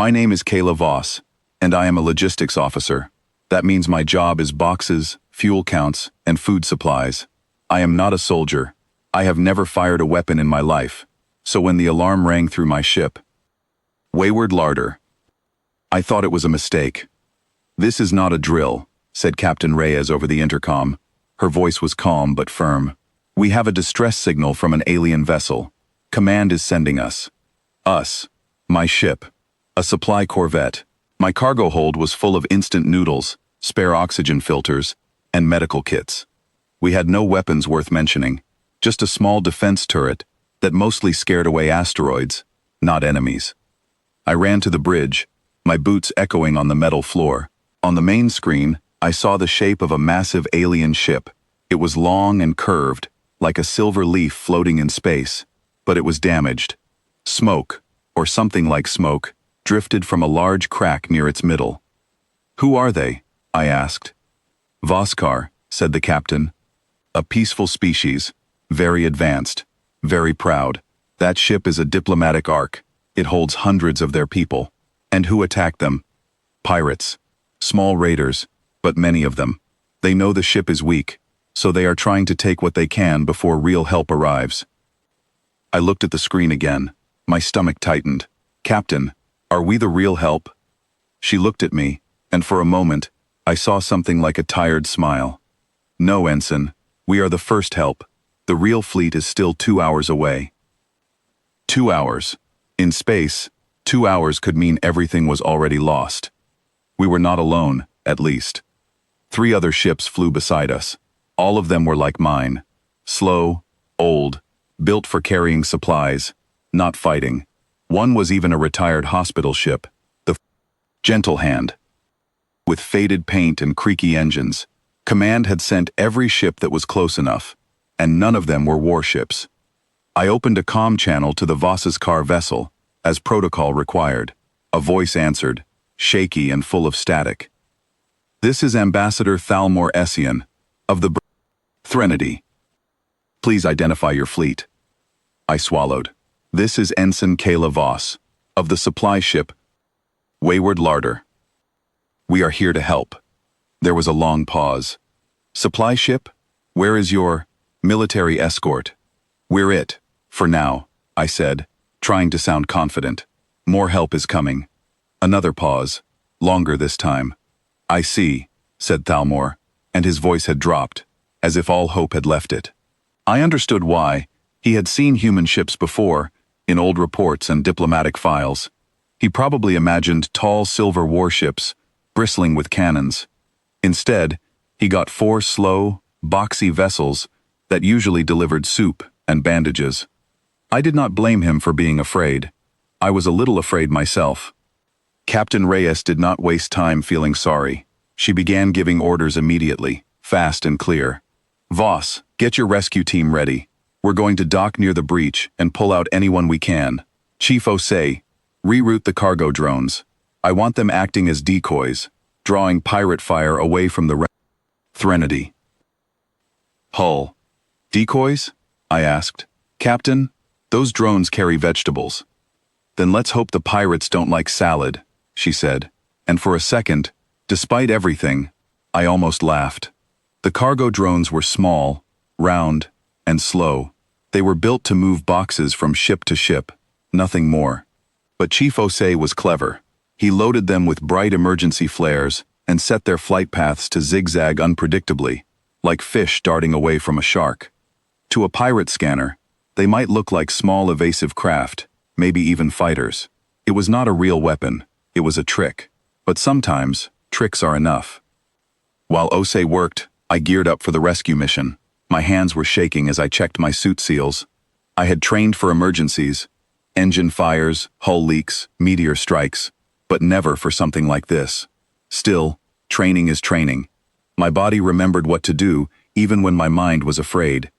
My name is Kayla Voss, and I am a logistics officer. That means my job is boxes, fuel counts, and food supplies. I am not a soldier. I have never fired a weapon in my life. So when the alarm rang through my ship, wayward larder, I thought it was a mistake. "This is not a drill," said Captain Reyes over the intercom. Her voice was calm but firm. "We have a distress signal from an alien vessel. Command is sending us. Us. My ship. A supply corvette. My cargo hold was full of instant noodles, spare oxygen filters, and medical kits. We had no weapons worth mentioning, just a small defense turret that mostly scared away asteroids, not enemies." I ran to the bridge, my boots echoing on the metal floor. On the main screen, I saw the shape of a massive alien ship. It was long and curved, like a silver leaf floating in space, but it was damaged. Smoke, or something like smoke, drifted from a large crack near its middle. "Who are they?" I asked. "Voskar," said the captain. "A peaceful species, very advanced, very proud. That ship is a diplomatic ark. It holds hundreds of their people. And who attacked them? Pirates. Small raiders, but many of them. They know the ship is weak, so they are trying to take what they can before real help arrives." I looked at the screen again. My stomach tightened. "Captain, are we the real help?" She looked at me, and for a moment, I saw something like a tired smile. "No, Ensign, we are the first help. The real fleet is still 2 hours away." 2 hours. In space, 2 hours could mean everything was already lost. We were not alone, at least. 3 other ships flew beside us. All of them were like mine. Slow, old, built for carrying supplies, not fighting. One was even a retired hospital ship, the Gentle Hand. With faded paint and creaky engines, Command had sent every ship that was close enough, and none of them were warships. I opened a comm channel to the Voskar vessel, as protocol required. A voice answered, shaky and full of static. "This is Ambassador Thalmor Essian, of the Threnody. Please identify your fleet." I swallowed. "This is Ensign Kayla Voss, of the supply ship Wayward Larder. We are here to help." There was a long pause. "Supply ship? Where is your military escort?" "We're it, for now," I said, trying to sound confident. "More help is coming." Another pause, longer this time. "I see," said Thalmor, and his voice had dropped, as if all hope had left it. I understood why. He had seen human ships before, in old reports and diplomatic files. He probably imagined tall silver warships, bristling with cannons. Instead, he got 4 slow, boxy vessels that usually delivered soup and bandages. I did not blame him for being afraid. I was a little afraid myself. Captain Reyes did not waste time feeling sorry. She began giving orders immediately, fast and clear. "Voss, get your rescue team ready. We're going to dock near the breach and pull out anyone we can. Chief Osei, reroute the cargo drones. I want them acting as decoys, drawing pirate fire away from the Threnody." "Hull. Decoys?" I asked. "Captain, those drones carry vegetables." "Then let's hope the pirates don't like salad," she said. And for a second, despite everything, I almost laughed. The cargo drones were small, round, and slow. They were built to move boxes from ship to ship, nothing more. But Chief Osei was clever. He loaded them with bright emergency flares and set their flight paths to zigzag unpredictably, like fish darting away from a shark. To a pirate scanner, they might look like small evasive craft, maybe even fighters. It was not a real weapon, it was a trick. But sometimes, tricks are enough. While Osei worked, I geared up for the rescue mission. My hands were shaking as I checked my suit seals. I had trained for emergencies, engine fires, hull leaks, meteor strikes, but never for something like this. Still, training is training. My body remembered what to do, even when my mind was afraid.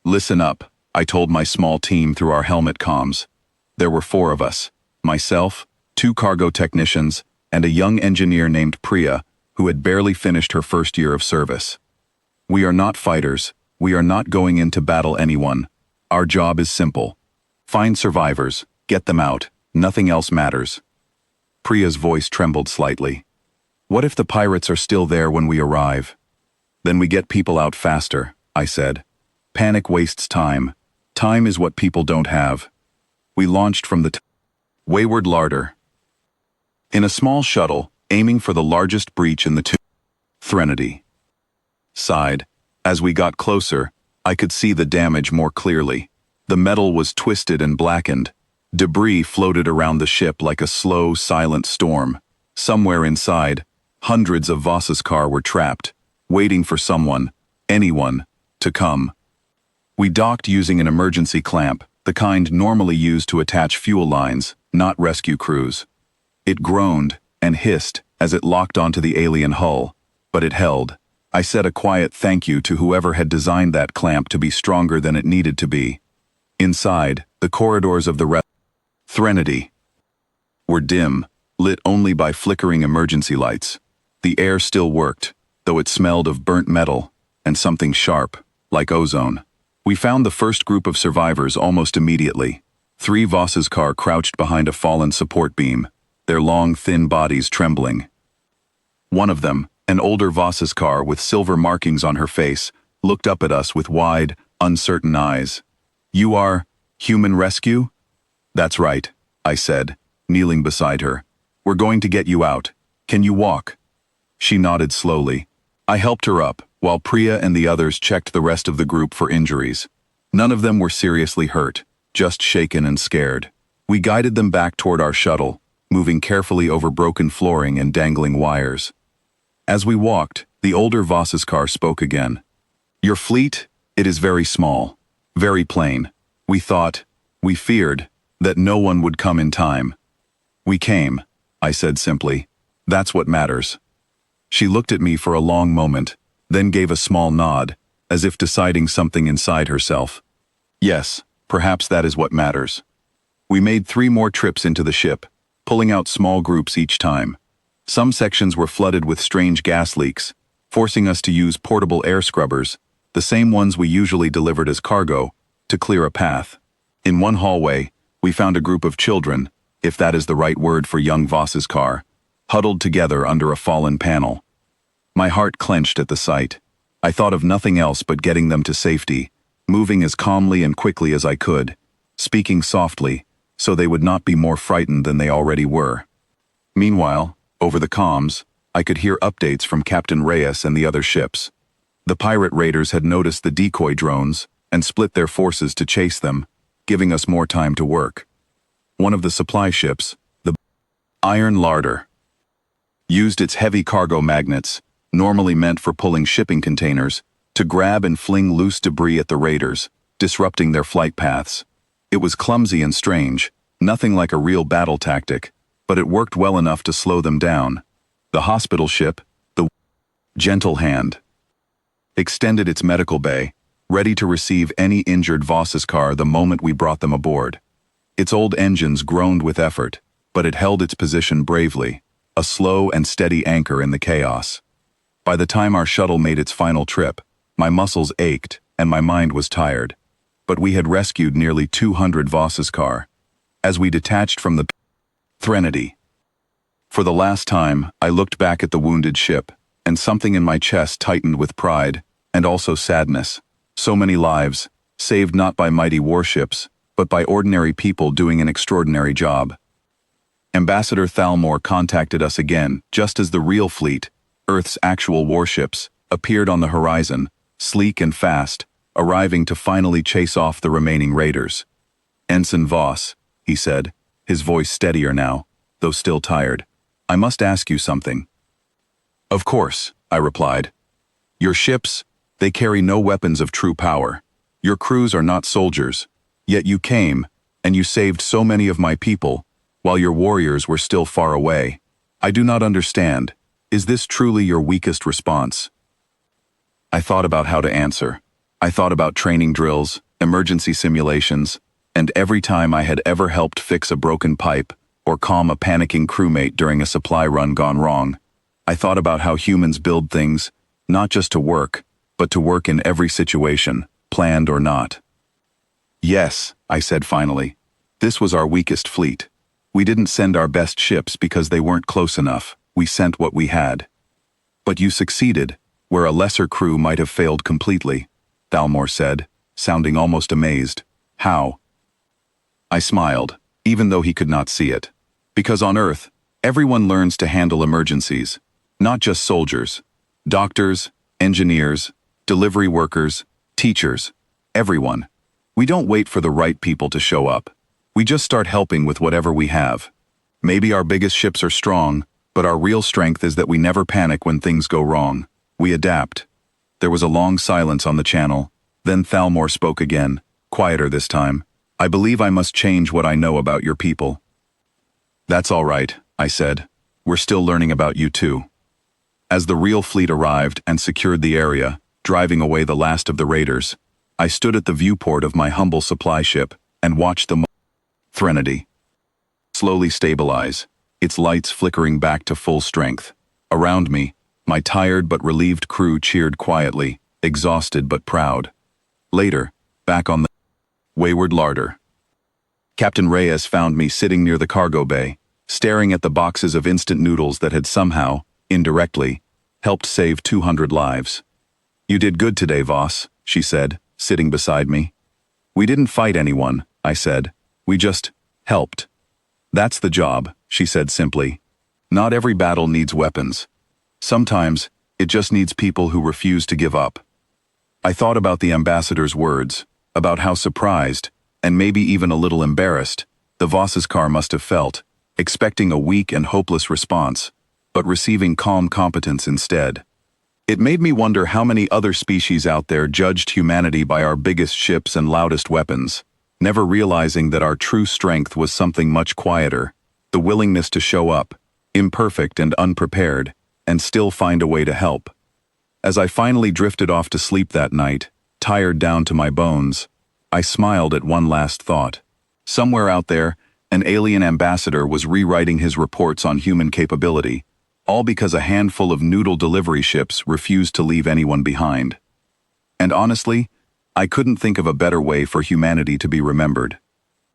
"Listen up," I told my small team through our helmet comms. There were 4 of us, myself, 2 cargo technicians, and a young engineer named Priya, who had barely finished her first year of service. "We are not fighters. We are not going in to battle anyone. Our job is simple. Find survivors, get them out, nothing else matters." Priya's voice trembled slightly. What if the pirates are still there when we arrive? Then we get people out faster, I said. Panic wastes time. Time is what people don't have. We launched from the wayward larder. In a small shuttle, aiming for the largest breach in the Threnody. Side. As we got closer, I could see the damage more clearly. The metal was twisted and blackened. Debris floated around the ship like a slow, silent storm. Somewhere inside, hundreds of Voss's car were trapped, waiting for someone, anyone, to come. We docked using an emergency clamp, the kind normally used to attach fuel lines, not rescue crews. It groaned and hissed as it locked onto the alien hull, but it held. I said a quiet thank you to whoever had designed that clamp to be stronger than it needed to be. Inside, the corridors of the Threnody were dim, lit only by flickering emergency lights. The air still worked, though it smelled of burnt metal and something sharp, like ozone. We found the first group of survivors almost immediately. 3 Voss's car crouched behind a fallen support beam, their long, thin bodies trembling. One of them, an older Voss's car with silver markings on her face, looked up at us with wide, uncertain eyes. You are human rescue? That's right, I said, kneeling beside her. We're going to get you out. Can you walk? She nodded slowly. I helped her up, while Priya and the others checked the rest of the group for injuries. None of them were seriously hurt, just shaken and scared. We guided them back toward our shuttle, moving carefully over broken flooring and dangling wires. As we walked, the older Voss's car spoke again. Your fleet, it is very small, very plain. We feared, that no one would come in time. We came, I said simply. That's what matters. She looked at me for a long moment, then gave a small nod, as if deciding something inside herself. Yes, perhaps that is what matters. We made 3 more trips into the ship, pulling out small groups each time. Some sections were flooded with strange gas leaks, forcing us to use portable air scrubbers, the same ones we usually delivered as cargo, to clear a path. In one hallway, we found a group of children, if that is the right word for young Voss's car, huddled together under a fallen panel. My heart clenched at the sight. I thought of nothing else but getting them to safety, moving as calmly and quickly as I could, speaking softly, so they would not be more frightened than they already were. Meanwhile, over the comms, I could hear updates from Captain Reyes and the other ships. The pirate raiders had noticed the decoy drones and split their forces to chase them, giving us more time to work. One of the supply ships, the Iron Larder, used its heavy cargo magnets, normally meant for pulling shipping containers, to grab and fling loose debris at the raiders, disrupting their flight paths. It was clumsy and strange, nothing like a real battle tactic, but it worked well enough to slow them down. The hospital ship, the Gentle Hand, extended its medical bay, ready to receive any injured Voss's car the moment we brought them aboard. Its old engines groaned with effort, but it held its position bravely, a slow and steady anchor in the chaos. By the time our shuttle made its final trip, my muscles ached and my mind was tired. But we had rescued nearly 200 Voss's car. As we detached from the Threnody, for the last time, I looked back at the wounded ship, and something in my chest tightened with pride, and also sadness. So many lives, saved not by mighty warships, but by ordinary people doing an extraordinary job. Ambassador Thalmor contacted us again, just as the real fleet, Earth's actual warships, appeared on the horizon, sleek and fast, arriving to finally chase off the remaining raiders. Ensign Voss, he said, his voice steadier now, though still tired. I must ask you something. Of course, I replied. Your ships, they carry no weapons of true power. Your crews are not soldiers, yet you came, and you saved so many of my people, while your warriors were still far away. I do not understand. Is this truly your weakest response? I thought about how to answer. I thought about training drills, emergency simulations, and every time I had ever helped fix a broken pipe or calm a panicking crewmate during a supply run gone wrong. I thought about how humans build things, not just to work, but to work in every situation, planned or not. Yes, I said finally. This was our weakest fleet. We didn't send our best ships because they weren't close enough. We sent what we had. But you succeeded, where a lesser crew might have failed completely, Thalmor said, sounding almost amazed. How? I smiled, even though he could not see it. Because on Earth, everyone learns to handle emergencies. Not just soldiers. Doctors, engineers, delivery workers, teachers. Everyone. We don't wait for the right people to show up. We just start helping with whatever we have. Maybe our biggest ships are strong, but our real strength is that we never panic when things go wrong. We adapt. There was a long silence on the channel. Then Thalmor spoke again, quieter this time. I believe I must change what I know about your people. That's all right, I said. We're still learning about you too. As the real fleet arrived and secured the area, driving away the last of the raiders, I stood at the viewport of my humble supply ship and watched the Threnody slowly stabilize, its lights flickering back to full strength. Around me, my tired but relieved crew cheered quietly, exhausted but proud. Later, back on the wayward larder, Captain Reyes found me sitting near the cargo bay, staring at the boxes of instant noodles that had somehow, indirectly, helped save 200 lives. You did good today, Voss, she said, sitting beside me. We didn't fight anyone, I said. We just helped. That's the job, she said simply. Not every battle needs weapons. Sometimes, it just needs people who refuse to give up. I thought about the ambassador's words, about how surprised, and maybe even a little embarrassed, the Voss's car must have felt, expecting a weak and hopeless response, but receiving calm competence instead. It made me wonder how many other species out there judged humanity by our biggest ships and loudest weapons, never realizing that our true strength was something much quieter, the willingness to show up, imperfect and unprepared, and still find a way to help. As I finally drifted off to sleep that night, tired down to my bones, I smiled at one last thought. Somewhere out there, an alien ambassador was rewriting his reports on human capability, all because a handful of noodle delivery ships refused to leave anyone behind. And honestly, I couldn't think of a better way for humanity to be remembered.